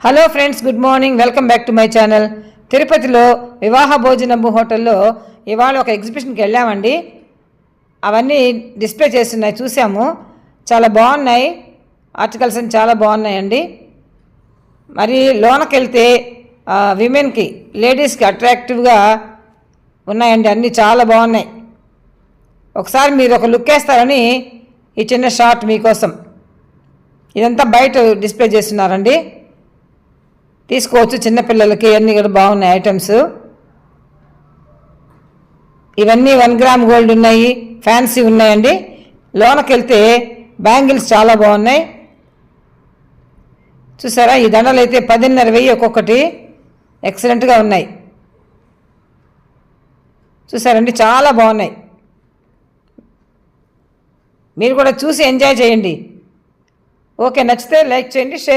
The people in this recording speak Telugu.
Hello friends, good morning. Welcome back to my channel. తిరుపతిలో వివాహ భోజనము హోటల్లో ఇవాళ ఒక ఎగ్జిబిషన్కి వెళ్ళామండి. అవన్నీ డిస్ప్లే చేస్తున్నాయి, చూసాము. చాలా బాగున్నాయి, ఆర్టికల్స్ అని చాలా బాగున్నాయండి. మరి లోనకి వెళ్తే విమెన్కి, లేడీస్కి అట్రాక్టివ్గా ఉన్నాయండి, అన్నీ చాలా బాగున్నాయి. ఒకసారి మీరు ఒక లుక్ వేస్తారని ఈ చిన్న షార్ట్ మీకోసం. ఇదంతా బయట డిస్ప్లే చేస్తున్నారండి, తీసుకోవచ్చు. చిన్నపిల్లలకి అన్నీ కూడా బాగున్నాయి ఐటమ్స్. ఇవన్నీ 1 గ్రామ్ గోల్డ్ ఉన్నాయి, ఫ్యాన్సీ ఉన్నాయండి. లోనకి వెళ్తే బ్యాంగిల్స్ చాలా బాగున్నాయి. చూసారా, ఈ దండలు అయితే 10,500 ఒక్కొక్కటి, ఎక్సలెంట్గా ఉన్నాయి. చూసారండి, చాలా బాగున్నాయి. మీరు కూడా చూసి ఎంజాయ్ చేయండి. ఓకే, నచ్చితే లైక్ చేయండి, షేర్